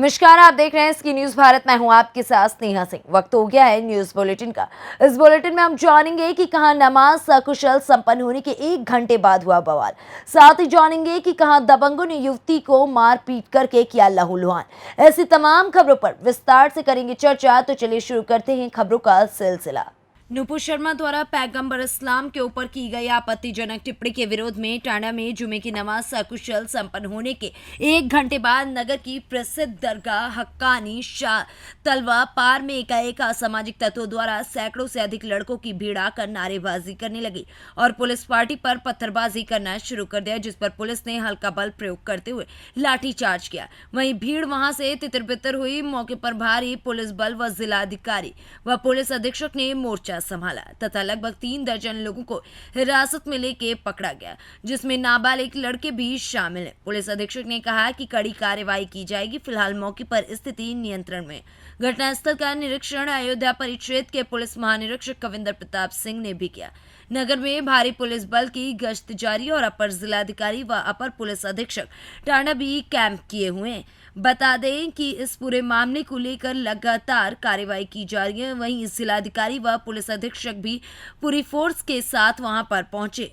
नमस्कार, आप देख रहे हैं स्की न्यूज भारत। मैं हूं आपके साथ स्नेहा सिंह। वक्त हो गया है न्यूज बुलेटिन का। इस बुलेटिन में हम जानेंगे कि कहां नमाज सकुशल संपन्न होने के 1 घंटे बाद हुआ बवाल। साथ ही जानेंगे कि कहां दबंगों ने युवती को मार पीट करके किया लहूलुहान। ऐसी तमाम खबरों पर विस्तार से करेंगे चर्चा। तो चलिए शुरू करते हैं खबरों का सिलसिला। नुपुर शर्मा द्वारा पैगंबर इस्लाम के ऊपर की गई आपत्तिजनक टिप्पणी के विरोध में टांडा में जुमे की नमाज सकुशल संपन्न होने के 1 घंटे बाद नगर की प्रसिद्ध दरगाह हक्कानी शाह तलवा पार में एकाएक असामाजिक तत्वों द्वारा सैकड़ों से अधिक लड़कों की भीड़ आकर नारेबाजी करने लगी और पुलिस पार्टी पर पत्थरबाजी करना शुरू कर दिया, जिस पर पुलिस ने हल्का बल प्रयोग करते हुए लाठीचार्ज किया। वहीं भीड़ वहां से तितर बितर हुई। मौके पर भारी पुलिस बल व जिलाधिकारी व पुलिस अधीक्षक ने मोर्चा संभाला तथा लगभग 3 दर्जन लोगों को हिरासत में लेके पकड़ा गया, जिसमें नाबालिग लड़के भी शामिल हैं। पुलिस अधीक्षक ने कहा कि कड़ी कार्रवाई की जाएगी। फिलहाल मौके पर स्थिति नियंत्रण में। घटनास्थल का निरीक्षण अयोध्या परिक्षेत्र के पुलिस महानिरीक्षक कविंदर प्रताप सिंह ने भी किया। नगर में भारी पुलिस बल की गश्त जारी और अपर जिलाधिकारी व अपर पुलिस अधीक्षक टांडा भी कैंप किए हुए हैं। बता दें कि इस पूरे मामले को लेकर लगातार कार्रवाई की जा रही है। वहीं जिलाधिकारी व पुलिस अधीक्षक भी पूरी फोर्स के साथ वहां पर पहुंचे।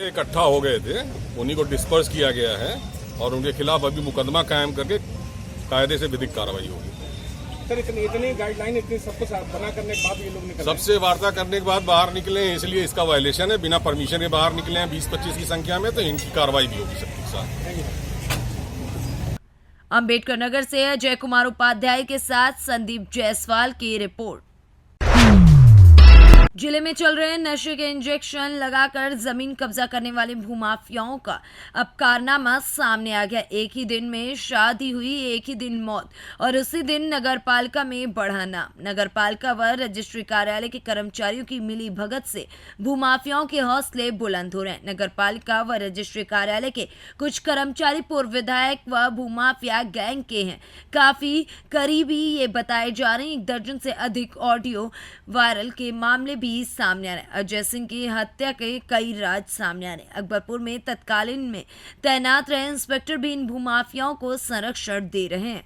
इकट्ठा हो गए थे, उन्हीं को डिस्पर्स किया गया है और उनके खिलाफ अभी मुकदमा कायम करके कायदे से विधिक कार्रवाई होगी। सर, इतनी गाइडलाइन इतनी सब कुछ बना करने के बाद ये लोग निकले, सबसे वार्ता करने के बाद बाहर निकले हैं, इसलिए इसका वायलेशन है। बिना परमिशन के बाहर निकले हैं 20-25 की संख्या में, तो इनकी कार्रवाई भी होगी सबके साथ। अंबेडकर नगर से अजय कुमार उपाध्याय के साथ संदीप जायसवाल की रिपोर्ट। जिले में चल रहे नशे के इंजेक्शन लगाकर जमीन कब्जा करने वाले भूमाफियाओं का अब कारनामा सामने आ गया। एक ही दिन में शादी हुई, एक ही दिन मौत और उसी दिन नगरपालिका में बढ़ा नाम। नगरपालिका व रजिस्ट्री कार्यालय के कर्मचारियों की मिली भगत से भूमाफियाओं के हौसले बुलंद हो रहे हैं। नगरपालिका व रजिस्ट्री कार्यालय के कुछ कर्मचारी पूर्व विधायक व भूमाफिया गैंग के हैं। काफी करीबी ये बताए जा रहे हैं। 1 दर्जन से अधिक ऑडियो वायरल के मामले भी सामने आ रहे हैं। अजय सिंह की हत्या के कई राज सामने आ रहे हैं। अकबरपुर में तत्कालीन में तैनात रहे इंस्पेक्टर भी इन भूमाफियाओं को संरक्षण दे रहे हैं।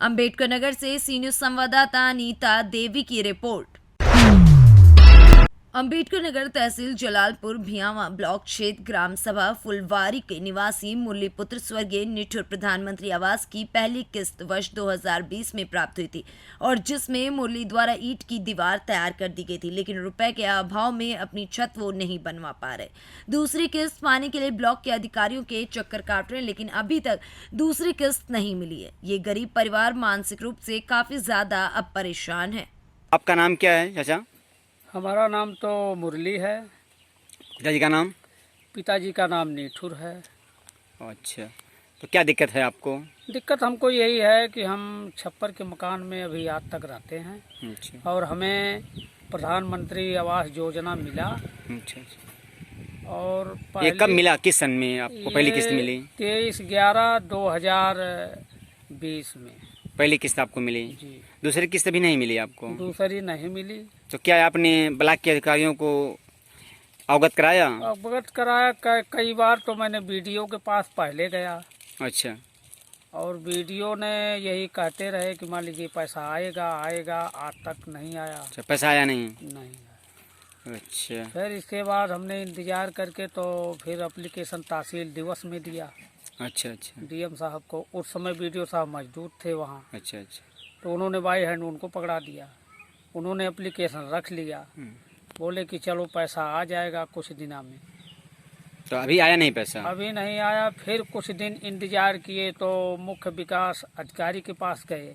अंबेडकर नगर से सी न्यूज संवाददाता अनीता देवी की रिपोर्ट। अंबेडकर नगर तहसील जलालपुर भियावा ब्लॉक क्षेत्र ग्राम सभा फुलवारी के निवासी मुरली पुत्र स्वर्गीय निठुर प्रधानमंत्री आवास की पहली किस्त वर्ष 2020 में प्राप्त हुई थी और जिसमें मुरली द्वारा ईंट की दीवार तैयार कर दी गई थी, लेकिन रुपए के अभाव में अपनी छत वो नहीं बनवा पा रहे। दूसरी किस्त पाने के लिए ब्लॉक के अधिकारियों के चक्कर काट रहे हैं, लेकिन अभी तक दूसरी किस्त नहीं मिली है। ये गरीब परिवार मानसिक रूप से काफी ज्यादा अब परेशान है। आपका नाम क्या है चाचा? हमारा नाम तो मुरली है, पिताजी का नाम? पिताजी का नाम निठुर है। अच्छा, तो क्या दिक्कत है आपको? दिक्कत हमको यही है कि हम छप्पर के मकान में अभी आज तक रहते हैं अच्छा और हमें प्रधानमंत्री आवास योजना मिला। अच्छा। और ये कब मिला? किस सन में आपको पहली किस्त मिली? 23/11/2020 में पहली किस्त आपको मिली जी। दूसरी किस्त भी नहीं मिली आपको? दूसरी नहीं मिली। तो क्या आपने ब्लॉक के अधिकारियों को अवगत कराया? अवगत कराया कई बार, तो मैंने बीडीओ के पास पहले गया। अच्छा। और वीडियो ने यही कहते रहे कि मान लीजिए पैसा आएगा आएगा, आज तक नहीं आया। अच्छा, पैसा आया नहीं? नहीं आया। अच्छा। फिर इसके बाद हमने इंतजार करके तो फिर एप्लीकेशन तहसील दिवस में दिया। अच्छा अच्छा। डीएम साहब को, उस समय वीडियो साहब मौजूद थे वहाँ, अच्छा अच्छा। तो उन्होंने बाई हैंड उनको पकड़ा दिया। उन्होंने एप्लीकेशन रख लिया, बोले कि चलो पैसा आ जाएगा कुछ दिनों में। तो अभी आया नहीं पैसा? अभी नहीं आया। फिर कुछ दिन इंतजार किए तो मुख्य विकास अधिकारी के पास गए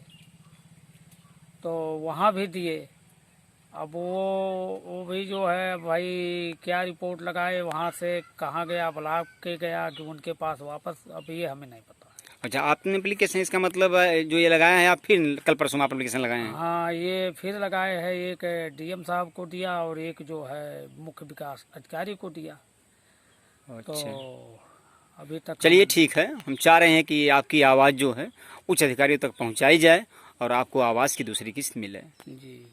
तो वहाँ भी दिए। अब वो भी जो है भाई क्या रिपोर्ट लगाए, वहाँ से कहाँ गया, ब्लॉक के गया कि उनके पास वापस, अब ये हमें नहीं पता। अच्छा, आपने एप्लीकेशन, इसका मतलब जो ये लगाया है आप फिर कल परसों आप एप्लीकेशन लगाए हैं? हाँ, ये फिर लगाए हैं। एक डीएम साहब को दिया और एक जो है मुख्य विकास अधिकारी को दिया। अच्छा। तो अभी तक चलिए ठीक है, हम चाह रहे हैं कि आपकी आवाज़ जो है उच्च अधिकारियों तक पहुंचाई जाए और आपको आवाज़ की दूसरी किस्त मिले। जी।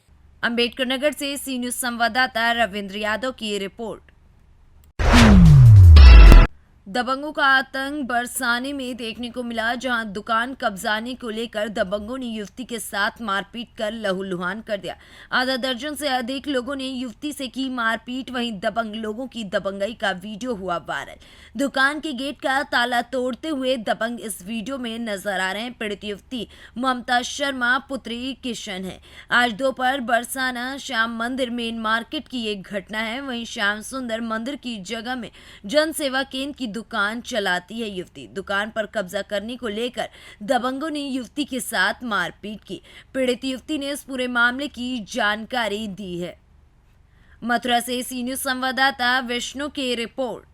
अंबेडकर नगर से सी न्यूज संवाददाता रविंद्र यादव की रिपोर्ट। दबंगों का आतंक बरसाने में देखने को मिला, जहां दुकान कब्जाने को लेकर दबंगों ने युवती के साथ मारपीट कर लहूलुहान कर दिया। आधा दर्जन से अधिक लोगों ने युवती से की मारपीट। वहीं दबंग लोगों की दबंगई का वीडियो हुआ वायरल। दुकान के गेट का ताला तोड़ते हुए दबंग इस वीडियो में नजर आ रहे हैं। पीड़ित युवती ममता शर्मा पुत्री किशन है। आज दोपहर बरसाना श्याम मंदिर मेन मार्केट की एक घटना है। वहीं श्याम सुंदर मंदिर की जगह में जन सेवा केंद्र की दुकान चलाती है युवती। दुकान पर कब्जा करने को लेकर दबंगों ने युवती के साथ मारपीट की। पीड़ित युवती ने इस पूरे मामले की जानकारी दी है। मथुरा से सी न्यूज संवाददाता विष्णु की रिपोर्ट।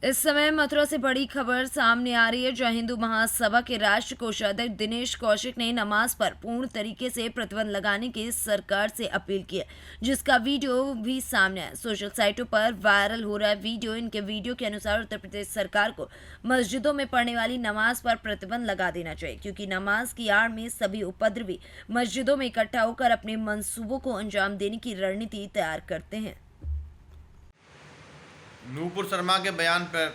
इस समय मथुरा से बड़ी खबर सामने आ रही है, जहां हिंदू महासभा के राष्ट्रीय कोषाध्यक्ष दिनेश कौशिक ने नमाज पर पूर्ण तरीके से प्रतिबंध लगाने की सरकार से अपील की है, जिसका वीडियो भी सामने आया। सोशल साइटों पर वायरल हो रहा है वीडियो। इनके वीडियो के अनुसार उत्तर प्रदेश सरकार को मस्जिदों में पढ़ने वाली नमाज पर प्रतिबंध लगा देना चाहिए, क्योंकि नमाज की आड़ में सभी उपद्रवी मस्जिदों में इकट्ठा होकर अपने मंसूबों को अंजाम देने की रणनीति तैयार करते हैं। नूपुर शर्मा के बयान पर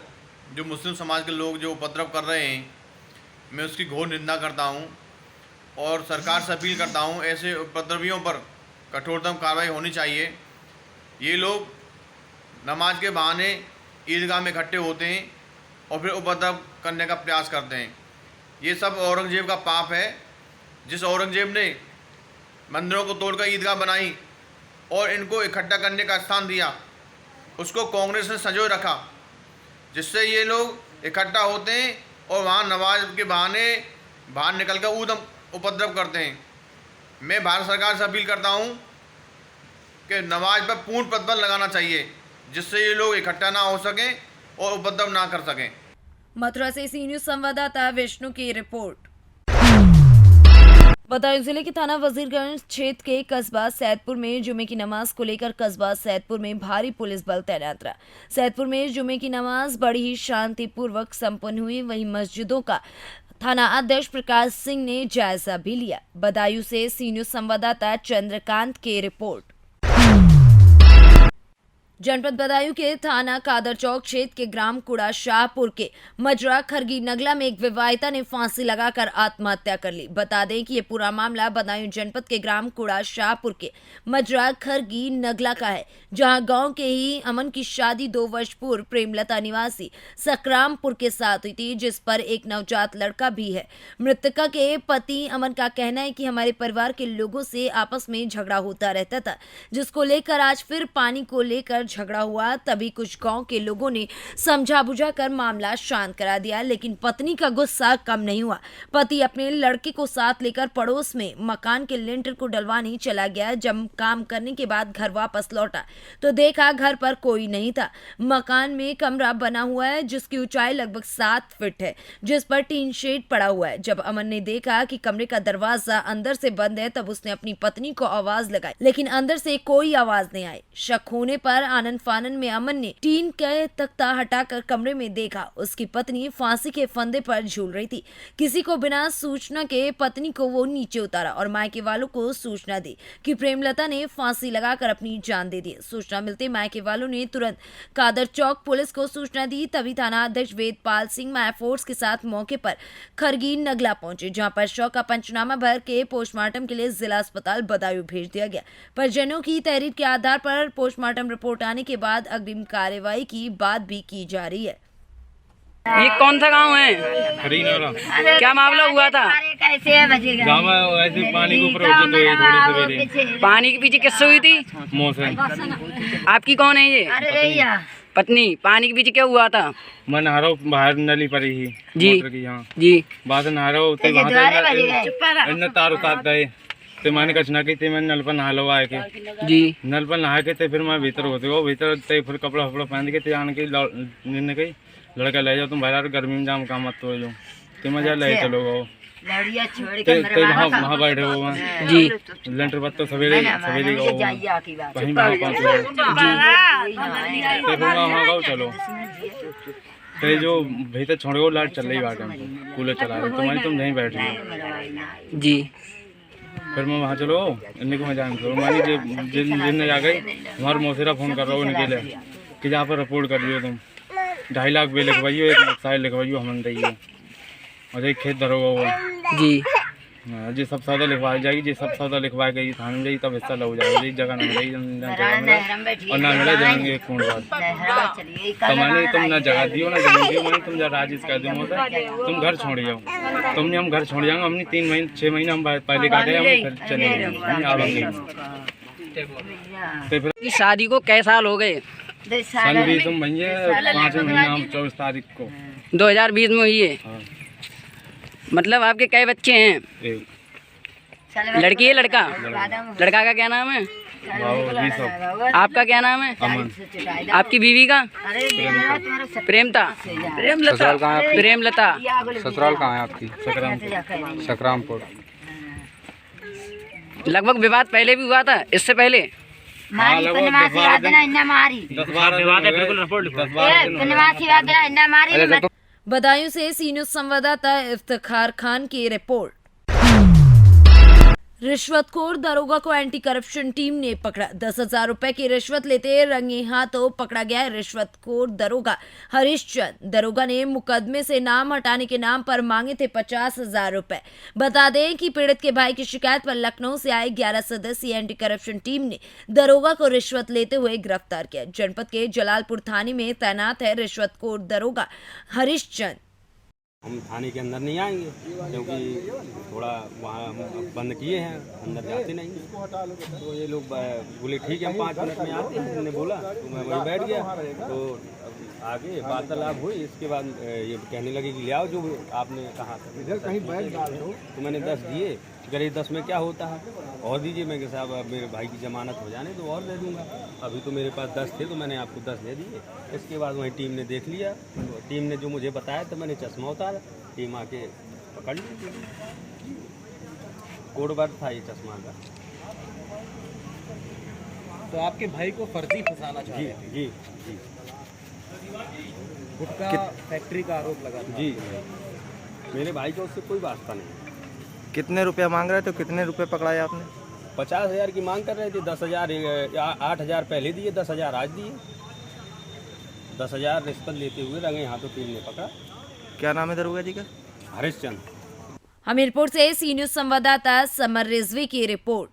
जो मुस्लिम समाज के लोग जो उपद्रव कर रहे हैं, मैं उसकी घोर निंदा करता हूं और सरकार से अपील करता हूं, ऐसे उपद्रवियों पर कठोरतम कार्रवाई होनी चाहिए। ये लोग नमाज के बहाने ईदगाह में इकट्ठे होते हैं और फिर उपद्रव करने का प्रयास करते हैं। ये सब औरंगजेब का पाप है। जिस औरंगजेब ने मंदिरों को तोड़कर ईदगाह बनाई और इनको इकट्ठा करने का स्थान दिया, उसको कांग्रेस ने संजोए रखा, जिससे ये लोग इकट्ठा होते हैं और वहाँ नमाज के बहाने बाहर निकलकर ऊधम उपद्रव करते हैं। मैं भारत सरकार से अपील करता हूँ कि नमाज पर पूर्ण प्रतिबंध लगाना चाहिए, जिससे ये लोग इकट्ठा ना हो सकें और उपद्रव ना कर सकें। मथुरा से सी न्यूज संवाददाता विष्णु की रिपोर्ट। बदायूं जिले के थाना वजीरगंज क्षेत्र के कस्बा सैदपुर में जुमे की नमाज को लेकर कस्बा सैदपुर में भारी पुलिस बल तैनात रहा। सैदपुर में जुमे की नमाज बड़ी ही शांतिपूर्वक संपन्न हुई। वहीं मस्जिदों का थाना अध्यक्ष प्रकाश सिंह ने जायजा भी लिया। बदायूं से सी न्यूज संवाददाता चंद्रकांत की रिपोर्ट। जनपद बदायूं के थाना कादर चौक क्षेत्र के ग्राम कुड़ा शाहपुर के मजरा खरगी नगला में एक विवाहिता ने फांसी लगाकर आत्महत्या कर ली। बता दें कि ये पूरा मामला बदायूं जनपद के ग्राम कुड़ा शाहपुर के मजरा खरगी नगला का है, जहां गांव के ही अमन की शादी 2 वर्ष पूर्व प्रेमलता निवासी सकरामपुर के साथ हुई थी, जिस पर एक नवजात लड़का भी है। मृतका के पति अमन का कहना है कि हमारे परिवार के लोगों से आपस में झगड़ा होता रहता था, जिसको लेकर आज फिर पानी को लेकर झगड़ा हुआ। तभी कुछ गांव के लोगों ने समझा बुझा कर मामला शांत करा दिया, लेकिन पत्नी का गुस्सा कम नहीं हुआ। पति अपने लड़के को साथ लेकर पड़ोस में मकान के लिंटर को डलवाने चला गया। जब काम करने के बाद घर वापस लौटा तो देखा घर पर कोई नहीं था। मकान में कमरा बना हुआ है, जिसकी ऊंचाई लगभग 7 फीट है, जिस पर टीन शेड पड़ा हुआ है। जब अमन ने देखा कि कमरे का दरवाजा अंदर से बंद है, तब उसने अपनी पत्नी को आवाज लगाई, लेकिन अंदर से कोई आवाज नहीं आई। शक होने पर आनन फानन में अमन ने टीन का तख्ता हटाकर कमरे में देखा। उसकी पत्नी फांसी के फंदे पर झूल रही थी। किसी को बिना सूचना के पत्नी को वो नीचे उतारा और मायके वालों को सूचना दी कि प्रेमलता ने फांसी लगाकर अपनी जान दे दी। सूचना मिलते मायके वालों ने तुरंत कादर चौक पुलिस को सूचना दी। तभी थाना अध्यक्ष वेदपाल सिंह माय फोर्स के साथ मौके पर खरगी नगला पहुंचे, जहां पर शव का पंचनामा भर के पोस्टमार्टम के लिए जिला अस्पताल बदायूं भेज दिया गया। परिजनों की तहरीर के आधार पर पोस्टमार्टम रिपोर्ट आने के बाद अग्रिम कार्यवाही की बात भी की जा रही है। ये कौन सा गांव है? क्या मामला हुआ था? गाँव में ऐसे पानी के ऊपर होते तो ये थोड़ी सवेरे पानी के पीछे किससे हुई थी? मौसम आपकी कौन है ये? पत्नी। पानी के पीछे क्या हुआ था? मैं नहा रहा हूँ, बाहर नली पर ही जी मोटर की यहाँ जी बाहर से नहा रहा हूँ, तो वहाँ से तार उतार गए तो मैंने कचना की थी, मैंने नल पर नहा लो आए के जी नल पर नहा के थे। फिर मैं भीतर होते वो भीतर थे, फिर कपड़ा वपड़ा पहन के थे, आने के गई लड़का ले जाओ तुम बाहर गर्मी में जाम काम मत तो जो तो मजा ले चलो गो वहाँ बैठे हो जी लेंटर पर तो सवेरे सवेरे गो कहीं वहाँ पहुँचे तो फिर वहाँ गो चलो तो जो भीतर छोड़ गो लाइट चल रही बात कूलर चला रहे तुम्हारी तुम यहीं बैठ रही जी। फिर मैं वहाँ चलो इन्हीं को मैं जान करूँ मानी जिन आ गई हमारे मौसेरा फ़ोन कर रहा हूँ उनके लिए कि जहाँ पर रिपोर्ट कर दियो तुम 2.5 लाख भी लिखवाइयो, 1 मोटरसाइकिल लिखवाइयो हम दैयो, और एक खेत धरोगा वो जी। हाँ, जी सब सौदा लिखवाई जाएगी, जी सब सौदा लिखवा के थाने में जाएगी, तब हिस्सा लग जाएगा। जी जगह ना मिलेगी, जगह मिले और ना मिले जमीन 1 फुट बाद तो मैंने तुम ना जगह दियो ना जमीन दियो, मैंने तुम जरा राजिश कर दो होता तुम घर छोड़ जाओ, तुमने हम घर छोड़ जाएंगे, हमने 3 महीने 6 महीने हम पहले काटे, हम फिर चले गए आवेंगे। तो फिर की शादी को कई साल हो गए? सन 20 में भैया 5 महीना हम 24 तारीख को 2020 में हुई है। हाँ, मतलब आपके कई बच्चे हैं? एक लड़की है लड़का? लड़का का क्या नाम है? आपका क्या नाम है? अमन। आपकी बीवी का? प्रेमता। प्रेमलता। ससुराल कहाँ है आपकी? सकरामपुर। लगभग विवाद पहले भी हुआ था, इससे पहले? हाँ, लगभग 10-12 दिन। बदायूं से सी न्यूज संवाददाता इफ्तिखार खान की रिपोर्ट। रिश्वतखोर दरोगा को एंटी करप्शन टीम ने पकड़ा। 10,000 रुपए की रिश्वत लेते रंगे हाथों पकड़ा गया रिश्वतखोर दरोगा हरीश चंद। दरोगा ने मुकदमे से नाम हटाने के नाम पर मांगे थे 50,000 रुपए। बता दें कि पीड़ित के भाई की शिकायत पर लखनऊ से आई 11 सदस्यीय एंटी करप्शन टीम ने दरोगा को रिश्वत लेते हुए गिरफ्तार किया। जनपद के जलालपुर थाने में तैनात है रिश्वतखोर दरोगा हरीश चंद। हम थाने के अंदर नहीं आएंगे क्योंकि थोड़ा वहाँ हम बंद किए हैं, अंदर जाते नहीं। तो ये लोग बोले ठीक है हम 5 मिनट में आते हैं, उन्होंने बोला तो मैं वहीं बैठ गया। तो आगे वार्तालाप हुई, इसके बाद ये कहने लगे कि ले आओ जो आपने कहा था, कहीं बैग डाल दो। तो मैंने 10 दिए, करीब 10 में क्या होता है और दीजिए। मैं कहा साहब अब मेरे भाई की जमानत हो जाने तो और दे दूंगा, अभी तो मेरे पास 10 थे तो मैंने आपको 10 दे दिए। इसके बाद वहीं टीम ने देख लिया, तो टीम ने जो मुझे बताया तो मैंने चश्मा उतारा, टीम आके पकड़ ली। कोड वर्ड था ये चश्मा का। तो आपके भाई को फर्जी फंसाना जी चाहिए? जी जी गुटखा फैक्ट्री का आरोप लगा था। जी, मेरे भाई का उससे कोई वास्ता नहीं। कितने रुपया मांग रहे थे, कितने रुपए पकड़ाए आपने? 50,000 की मांग कर रहे थे, 10,000 8,000 पहले दिए, 10,000 आज दिए। 10,000 रिश्वत लेते हुए रंगे हाथों टीम ने पकड़ा। क्या नाम है दरोगा जी का? हरीश चंद। हमीरपुर से सी न्यूज संवाददाता समर रिजवी की रिपोर्ट।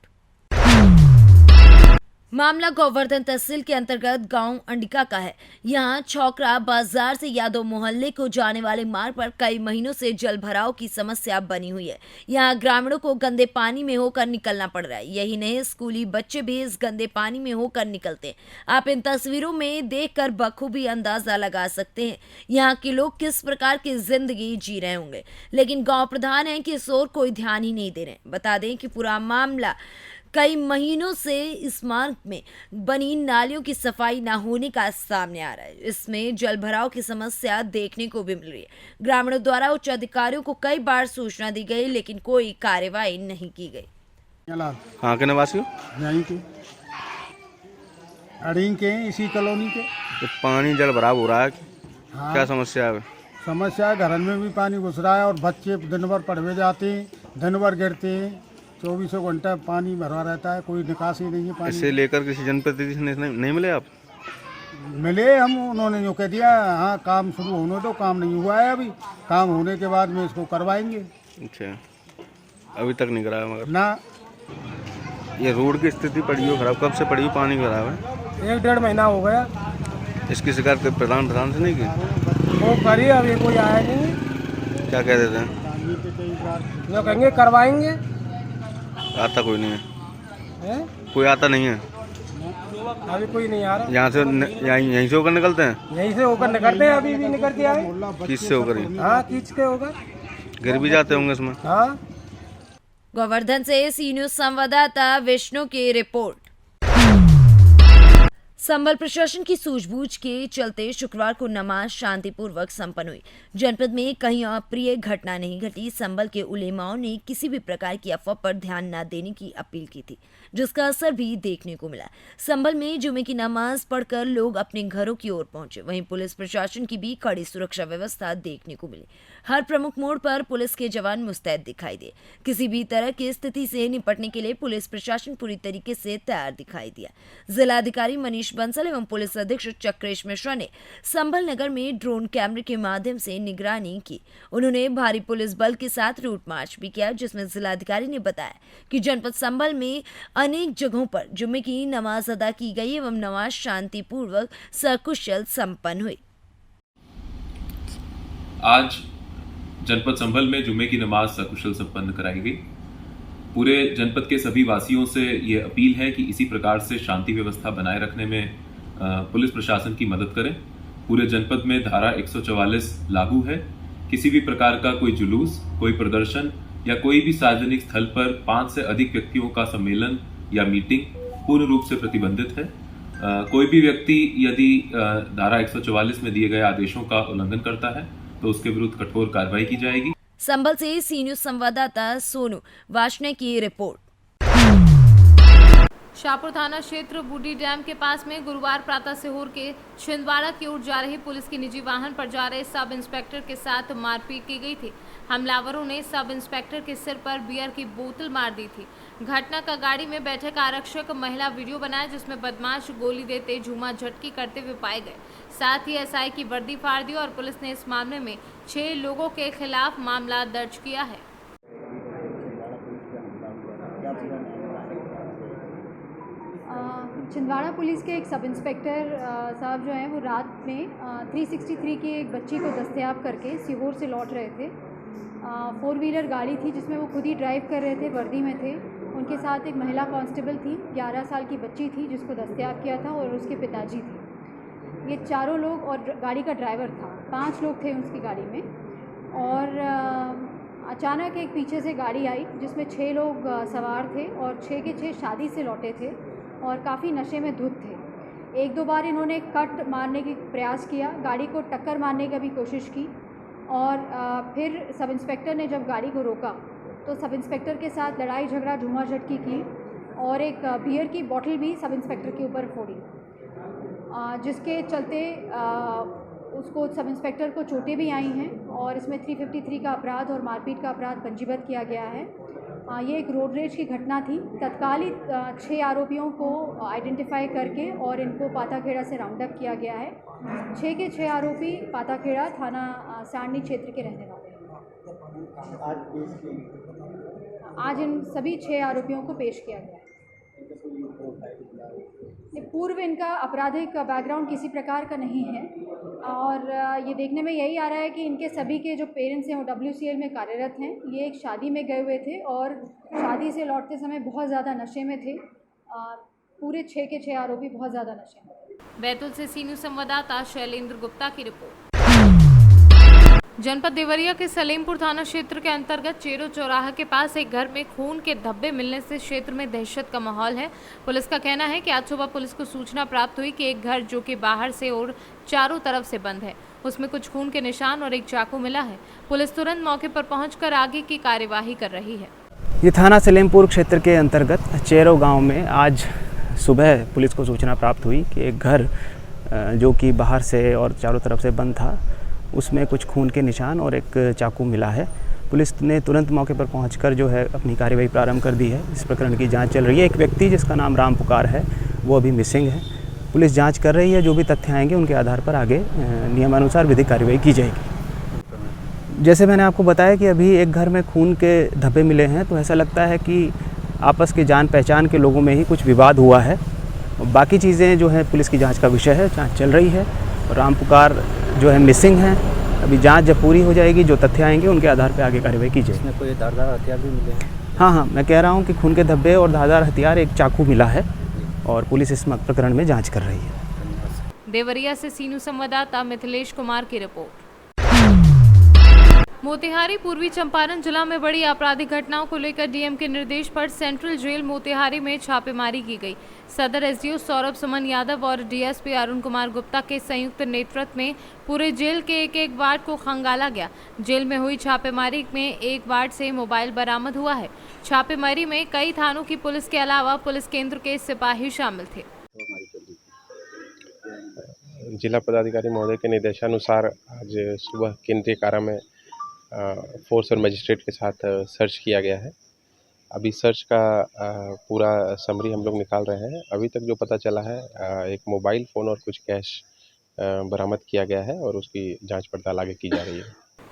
मामला गोवर्धन तहसील के अंतर्गत गांव अंडिका का है। यहां छौकरा बाजार से यादव मोहल्ले को जाने वाले मार्ग पर कई महीनों से जल भराव की समस्या बनी हुई है। यहां ग्रामीणों को गंदे पानी में होकर निकलना पड़ रहा है। यही नहीं, स्कूली बच्चे भी इस गंदे पानी में होकर निकलते हैं। आप इन तस्वीरों में देखकर बखूबी अंदाजा लगा सकते हैं यहाँ के लोग किस प्रकार की जिंदगी जी रहे होंगे। लेकिन गाँव प्रधान है कि इस ओर कोई ध्यान ही नहीं दे रहे। बता दें कि पूरा मामला कई महीनों से इस मार्ग में बनी नालियों की सफाई न होने का सामने आ रहा है। इसमें जल भराव की समस्या देखने को भी मिल रही है। ग्रामीणों द्वारा उच्च अधिकारियों को कई बार सूचना दी गई, लेकिन कोई कार्रवाई नहीं की गई। कहाँ के निवासी हो? यहीं के अड़ीन के हैं, इसी कॉलोनी के। तो पानी जल भराव हो रहा है, हाँ, क्या समस्या है? समस्या है, घर में भी पानी घुस रहा है और बच्चे दिन भर पढ़वे जाते हैं, दिन भर गिरते हैं। 24 घंटा पानी भरा रहता है, कोई निकासी नहीं है पानी। इससे लेकर किसी जनप्रतिनिधि से नहीं मिले आप? मिले हम, उन्होंने जो कह दिया हाँ काम शुरू होने दो, काम नहीं हुआ है अभी, काम होने के बाद में इसको करवाएंगे। अच्छा, अभी तक नहीं कराया मगर ना। ये रोड की स्थिति पड़ी हो खराब, कब से पड़ी हो पानी खराब है? 1-1.5 महीना हो गया। इसकी शिकायत प्रधान से नहीं की? वो करिए, अभी कोई आया नहीं। क्या कह देते हैं? जो कहेंगे करवाएंगे। आता कोई नहीं है? कोई आता नहीं है अभी, कोई नहीं आ रहा। यहाँ से यहीं से होकर निकलते हैं? यहीं से होकर निकलते हैं, अभी भी निकल के आए। किस से होकर? हाँ, किस के होगा, गिर भी जाते होंगे इसमें। हाँ। गोवर्धन से सी न्यूज संवाददाता विष्णु की रिपोर्ट। संभल प्रशासन की सूझबूझ के चलते शुक्रवार को नमाज शांतिपूर्वक संपन्न हुई। जनपद में कहीं अप्रिय घटना नहीं घटी। संभल के उलेमाओं ने किसी भी प्रकार की अफवाह पर ध्यान न देने की अपील की थी, जिसका असर भी देखने को मिला। संभल में जुमे की नमाज पढ़कर लोग अपने घरों की ओर पहुंचे। वहीं पुलिस प्रशासन की भी कड़ी सुरक्षा व्यवस्था देखने को मिली। हर प्रमुख मोड़ पर पुलिस के जवान मुस्तैद दिखाई दिए। किसी भी तरह की स्थिति से निपटने के लिए पुलिस प्रशासन पूरी तरीके से तैयार दिखाई दिया। जिलाधिकारी मनीष सतीश बंसल एवं पुलिस अधीक्षक चक्रेश मिश्रा ने संभल नगर में ड्रोन कैमरे के माध्यम से निगरानी की। उन्होंने भारी पुलिस बल के साथ रूट मार्च भी किया, जिसमें जिलाधिकारी ने बताया कि जनपद संभल में अनेक जगहों पर जुम्मे की नमाज अदा की गई एवं नमाज शांतिपूर्वक सकुशल संपन्न हुई। आज जनपद संभल में जुम्मे की नमाज सकुशल संपन्न कराई गई। पूरे जनपद के सभी वासियों से ये अपील है कि इसी प्रकार से शांति व्यवस्था बनाए रखने में पुलिस प्रशासन की मदद करें। पूरे जनपद में धारा 144 लागू है। किसी भी प्रकार का कोई जुलूस, कोई प्रदर्शन या कोई भी सार्वजनिक स्थल पर 5 से अधिक व्यक्तियों का सम्मेलन या मीटिंग पूर्ण रूप से प्रतिबंधित है। कोई भी व्यक्ति यदि धारा 144 में दिए गए आदेशों का उल्लंघन करता है तो उसके विरुद्ध कठोर कार्रवाई की जाएगी। संभल से सी न्यूज संवाददाता सोनू वाशने की रिपोर्ट। शाहपुर थाना क्षेत्र बूढ़ी डैम के पास में गुरुवार प्रातः सीहोर के छिंदवाड़ा की ओर जा रही पुलिस की निजी वाहन पर जा रहे सब इंस्पेक्टर के साथ मारपीट की गई थी। हमलावरों ने सब इंस्पेक्टर के सिर पर बियर की बोतल मार दी थी। घटना का गाड़ी में बैठे आरक्षक महिला वीडियो बनाया, जिसमें बदमाश गोली देते झूमा झटकी करते हुए पाए गए। साथ ही एसआई की वर्दी फाड़ दी और पुलिस ने इस मामले में 6 लोगों के खिलाफ मामला दर्ज किया है। छिंदवाड़ा पुलिस के एक सब इंस्पेक्टर साहब जो हैं वो रात में 363 की एक बच्ची को दस्तयाब करके सीहोर से लौट रहे थे। 4 व्हीलर गाड़ी थी जिसमें वो खुद ही ड्राइव कर रहे थे, वर्दी में थे। उनके साथ एक महिला कांस्टेबल थी, 11 साल की बच्ची थी जिसको दस्तयाब किया था और उसके पिताजी थे। ये चारों लोग और गाड़ी का ड्राइवर था, 5 लोग थे उसकी गाड़ी में। और अचानक एक पीछे से गाड़ी आई जिसमें 6 लोग सवार थे और 6 के 6 शादी से लौटे थे और काफ़ी नशे में धुत थे। 1-2 बार इन्होंने कट मारने की प्रयास किया, गाड़ी को टक्कर मारने का भी कोशिश की। और फिर सब इंस्पेक्टर ने जब गाड़ी को रोका तो सब इंस्पेक्टर के साथ लड़ाई झगड़ा झूमा झटकी की और एक बियर की बोतल भी सब इंस्पेक्टर के ऊपर फोड़ी, जिसके चलते उसको सब इंस्पेक्टर को चोटें भी आई हैं और इसमें 353 का अपराध और मारपीट का अपराध पंजीबद्ध किया गया है। ये एक रोड रेज की घटना थी। तत्काल ही 6 आरोपियों को आइडेंटिफाई करके और इनको पाताखेड़ा से राउंड अप किया गया है। 6 के 6 आरोपी पाताखेड़ा थाना सारनी क्षेत्र के रहने वाले हैं। आज इन सभी 6 आरोपियों को पेश किया गया है। पूर्व इनका आपराधिक बैकग्राउंड किसी प्रकार का नहीं है और ये देखने में यही आ रहा है कि इनके सभी के जो पेरेंट्स हैं वो WCL में कार्यरत हैं। ये एक शादी में गए हुए थे और शादी से लौटते समय बहुत ज़्यादा नशे में थे। पूरे 6 के 6 आरोपी बहुत ज़्यादा नशे में थे। बैतूल से सी न्यूज़ संवाददाता शैलेंद्र गुप्ता की रिपोर्ट। जनपद देवरिया के सलेमपुर थाना क्षेत्र के अंतर्गत चेरो चौराहा के पास एक घर में खून के धब्बे मिलने से क्षेत्र में दहशत का माहौल है। पुलिस का कहना है कि आज सुबह पुलिस को सूचना प्राप्त हुई कि एक घर जो कि बाहर से और चारों तरफ से बंद है, उसमें कुछ खून के निशान और एक चाकू मिला है। पुलिस तुरंत मौके पर पहुंचकर आगे की कार्यवाही कर रही है। ये थाना सलेमपुर क्षेत्र के अंतर्गत चेरो गाँव में आज सुबह पुलिस को सूचना प्राप्त हुई कि एक घर जो कि बाहर से और चारों तरफ से बंद था, उसमें कुछ खून के निशान और एक चाकू मिला है। पुलिस ने तुरंत मौके पर पहुंचकर जो है अपनी कार्रवाई प्रारंभ कर दी है। इस प्रकरण की जांच चल रही है। एक व्यक्ति जिसका नाम राम पुकार है वो अभी मिसिंग है। पुलिस जांच कर रही है। जो भी तथ्य आएंगे उनके आधार पर आगे नियमानुसार विधिक कार्रवाई की जाएगी। जैसे मैंने आपको बताया कि अभी एक घर में खून के धब्बे मिले हैं, तो ऐसा लगता है कि आपस के जान पहचान के लोगों में ही कुछ विवाद हुआ है। बाकी चीज़ें जो है पुलिस की जाँच का विषय है, जाँच चल रही है। राम पुकार जो है मिसिंग है। अभी जांच जब पूरी हो जाएगी, जो तथ्य आएंगे उनके आधार पर आगे कार्रवाई की जाएगी। इसमें कोई धारदार हथियार भी मिले हैं? हाँ, मैं कह रहा हूँ कि खून के धब्बे और धारदार हथियार, एक चाकू मिला है और पुलिस इस प्रकरण में जांच कर रही है। देवरिया से सी न्यूज़ संवाददाता मिथिलेश कुमार की रिपोर्ट। मोतिहारी पूर्वी चंपारण जिला में बड़ी आपराधिक घटनाओं को लेकर डीएम के निर्देश पर सेंट्रल जेल मोतिहारी में छापेमारी की गई। सदर एसडीओ सौरभ सुमन यादव और डीएसपी अरुण कुमार गुप्ता के संयुक्त नेतृत्व में पूरे जेल के एक वार्ड को खंगाला गया। जेल में हुई छापेमारी में एक वार्ड से मोबाइल बरामद हुआ है। छापेमारी में कई थानों की पुलिस के अलावा पुलिस केंद्र के सिपाही शामिल थे। जिला पदाधिकारी महोदय के निर्देशानुसार आज सुबह केंद्रीय कारा में फोर्स और मजिस्ट्रेट के साथ सर्च किया गया है। अभी सर्च का पूरा समरी हम लोग निकाल रहे हैं। अभी तक जो पता चला है एक मोबाइल फ़ोन और कुछ कैश बरामद किया गया है और उसकी जांच पड़ताल आगे की जा रही है।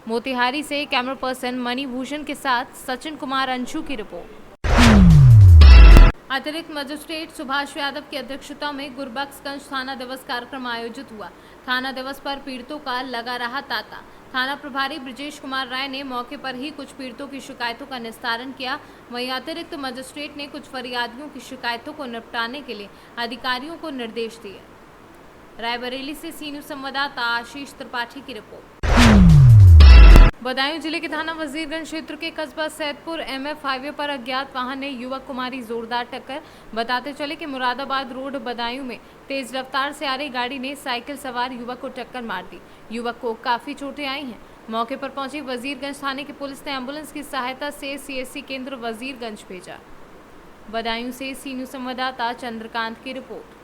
मोतिहारी से कैमरा पर्सन मणिभूषण के साथ सचिन कुमार अंशु की रिपोर्ट। अतिरिक्त मजिस्ट्रेट सुभाष यादव की अध्यक्षता में गुरबख्शगंज थाना दिवस कार्यक्रम आयोजित हुआ। थाना दिवस पर पीड़ितों का लगा रहा तांता। थाना प्रभारी ब्रजेश कुमार राय ने मौके पर ही कुछ पीड़ितों की शिकायतों का निस्तारण किया। वहीं अतिरिक्त मजिस्ट्रेट ने कुछ फरियादियों की शिकायतों को निपटाने के लिए अधिकारियों को निर्देश दिए। रायबरेली से सी न्यूज़ संवाददाता आशीष त्रिपाठी की रिपोर्ट। बदायूं जिले के थाना वजीरगंज क्षेत्र के कस्बा सैदपुर MF हाईवे पर अज्ञात वाहन ने युवक को मारी जोरदार टक्कर। बताते चले कि मुरादाबाद रोड बदायूं में तेज रफ्तार से आ रही गाड़ी ने साइकिल सवार युवक को टक्कर मार दी। युवक को काफी चोटें आई हैं। मौके पर पहुंची वजीरगंज थाने की पुलिस ने एम्बुलेंस की सहायता से CSC केंद्र वजीरगंज भेजा। बदायूं से सी न्यूज़ संवाददाता चंद्रकांत की रिपोर्ट।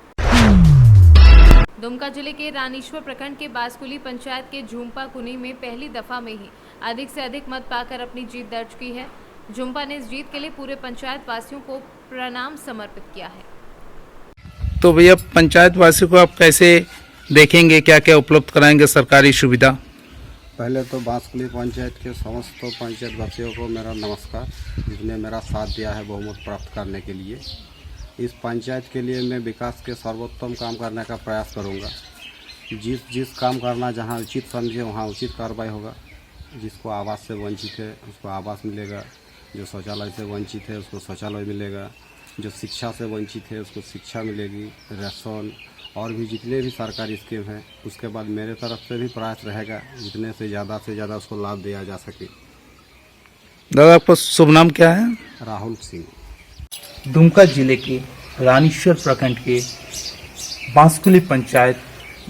दुमका जिले के रानीश्वर प्रखंड के बासकुली पंचायत के झुम्पा कुनी में पहली दफा में ही अधिक से अधिक मत पाकर अपनी जीत दर्ज की है। झुम्पा ने इस जीत के लिए पूरे पंचायत वासियों को प्रणाम समर्पित किया है। तो भैया पंचायत वासियों को आप कैसे देखेंगे, क्या क्या उपलब्ध कराएंगे सरकारी सुविधा? पहले तो बांसकुली पंचायत के समस्त पंचायत वासियों को मेरा नमस्कार, जिसने मेरा साथ दिया है बहुमत प्राप्त करने के लिए। इस पंचायत के लिए मैं विकास के सर्वोत्तम काम करने का प्रयास करूंगा। जिस काम करना जहां उचित समझे वहां उचित कार्रवाई होगा। जिसको आवास से वंचित है उसको आवास मिलेगा, जो शौचालय से वंचित है उसको शौचालय मिलेगा, जो शिक्षा से वंचित है उसको शिक्षा मिलेगी, राशन और भी जितने भी सरकारी स्कीम हैं। उसके बाद मेरे तरफ से भी प्रयास रहेगा जितने से ज़्यादा उसको लाभ दिया जा सके। दादा आपका शुभ नाम क्या है? राहुल सिंह। दुमका जिले के रानीश्वर प्रखंड के बांसकुली पंचायत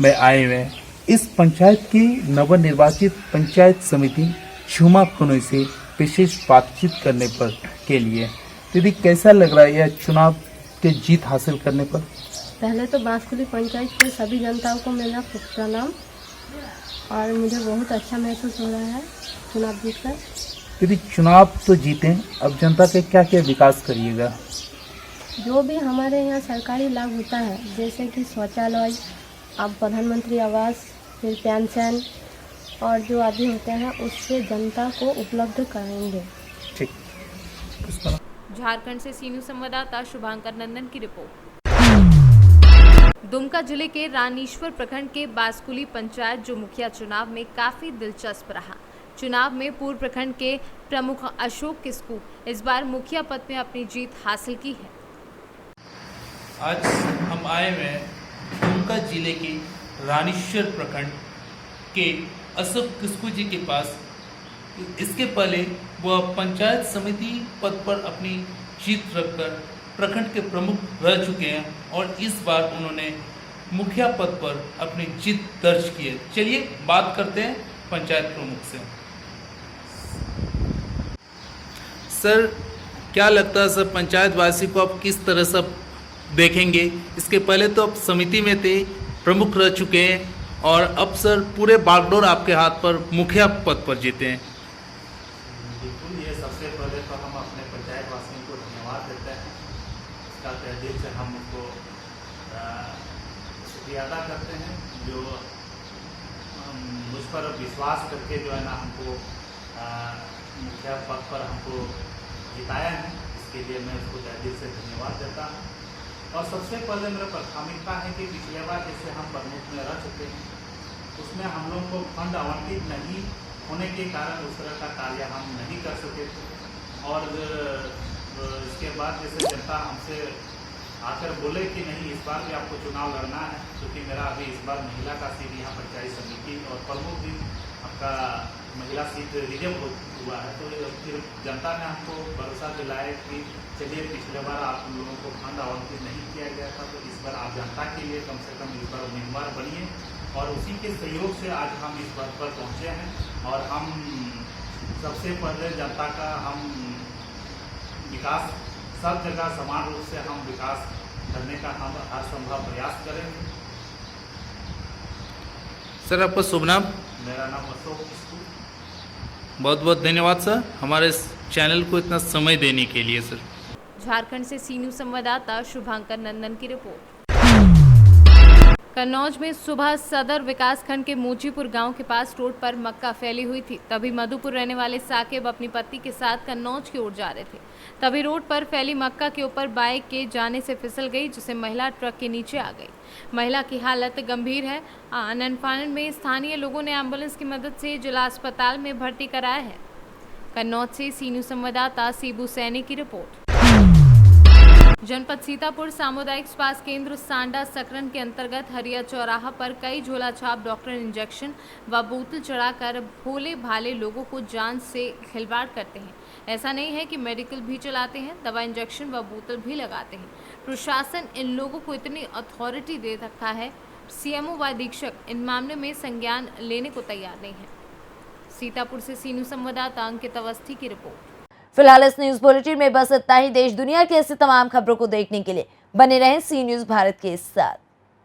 में आए हुए इस पंचायत की नवनिर्वाचित पंचायत समिति झुम्पा कुनी से विशेष बातचीत करने पर के लिए। दीदी कैसा लग रहा है यह चुनाव के जीत हासिल करने पर? पहले तो बांसकुली पंचायत के सभी जनताओं को मेरा प्रणाम और मुझे बहुत अच्छा महसूस हो रहा है चुनाव जीतकर। दीदी चुनाव तो जीते, अब जनता के क्या क्या विकास करिएगा? जो भी हमारे यहाँ सरकारी लाभ होता है जैसे कि शौचालय, अब प्रधानमंत्री आवास, फिर पेंशन और जो आदि होते हैं उससे जनता को उपलब्ध कराएंगे। ठीक। झारखंड से सी न्यूज़ संवाददाता शुभांकर नंदन की रिपोर्ट। दुमका जिले के रानीश्वर प्रखंड के बासकुली पंचायत जो मुखिया चुनाव में काफी दिलचस्प रहा। चुनाव में पूर्व प्रखंड के प्रमुख अशोक किस्कू इस बार मुखिया पद में अपनी जीत हासिल की है। आज हम आए हुए दुमका जिले के रानीश्वर प्रखंड के अशोक किस्कू जी के पास। इसके पहले वह पंचायत समिति पद पर अपनी जीत रखकर प्रखंड के प्रमुख रह चुके हैं और इस बार उन्होंने मुखिया पद पर अपनी जीत दर्ज की है। चलिए बात करते हैं पंचायत प्रमुख से। सर क्या लगता है सर, पंचायत वासी को आप किस तरह से देखेंगे? इसके पहले तो आप समिति में थे, प्रमुख रह चुके हैं और अब सर पूरे बागडोर आपके हाथ पर मुखिया पद पर जीते हैं। बिल्कुल, ये सबसे पहले तो हम अपने पंचायत वासियों को धन्यवाद देते हैं। इसका तहे दिल से हम उनको शुक्रिया अदा करते हैं जो मुझ पर विश्वास करके जो है ना हमको मुखिया पद पर हमको जिताया है। इसके लिए मैं इसको तहे दिल से धन्यवाद देता हूँ। और सबसे पहले मेरा प्राथमिकता है कि पिछले बार जैसे हम प्रमुख में रह चुके हैं उसमें हम लोग को फंड आवंटित नहीं होने के कारण उस तरह का कार्य हम नहीं कर सके थे। और इसके बाद जैसे जनता हमसे आकर बोले कि नहीं इस बार भी आपको चुनाव लड़ना है, क्योंकि मेरा अभी इस बार महिला का सीट यहाँ पंचायत समिति और प्रमुख भी आपका महिला सीट रिजर्व हुआ है। तो फिर जनता ने हमको भरोसा दिलाया कि चलिए पिछले बार आप लोगों को फंड आवंटित नहीं किया गया था तो इस बार आप जनता के लिए कम से कम इस बार उम्मीदवार बनिए। और उसी के सहयोग से आज हम इस पद पर पहुँचे हैं और हम सबसे पहले जनता का हम विकास सब जगह समान रूप से हम विकास करने का हम हर संभव प्रयास करेंगे। सर आपका शुभ नाम? मेरा नाम अशोक किस्कू। बहुत बहुत धन्यवाद सर, हमारे इस चैनल को इतना समय देने के लिए सर। झारखंड से सी न्यूज़ संवाददाता शुभांकर नंदन की रिपोर्ट। कन्नौज में सुबह सदर विकास खंड के मोचीपुर गांव के पास रोड पर मक्का फैली हुई थी। तभी मधुपुर रहने वाले साकिब अपनी पत्नी के साथ कन्नौज की ओर जा रहे थे। तभी रोड पर फैली मक्का के ऊपर बाइक के जाने से फिसल गई, जिससे महिला ट्रक के नीचे आ गई। महिला की हालत गंभीर है। आनन फानन में स्थानीय लोगों ने एम्बुलेंस की मदद से जिला अस्पताल में भर्ती कराया है। कन्नौज से सी न्यूज़ संवाददाता सीबू सैनी की रिपोर्ट। जनपद सीतापुर सामुदायिक स्वास्थ्य केंद्र सांडा सकरन के अंतर्गत हरिया चौराहा पर कई झोला छाप डॉक्टर इंजेक्शन व बोतल चढ़ाकर भोले भाले लोगों को जान से खिलवाड़ करते हैं। ऐसा नहीं है कि मेडिकल भी चलाते हैं, दवा इंजेक्शन व बोतल भी लगाते हैं। प्रशासन इन लोगों को इतनी अथॉरिटी दे रखा है, सीएमओ व अधीक्षक इन मामले में संज्ञान लेने को तैयार नहीं है। सीतापुर से सी न्यूज़ संवाददाता अंकित अवस्थी की रिपोर्ट। फिलहाल इस न्यूज बुलेटिन में बस इतना ही। देश दुनिया की ऐसी तमाम खबरों को देखने के लिए बने रहें सी न्यूज़ भारत के साथ।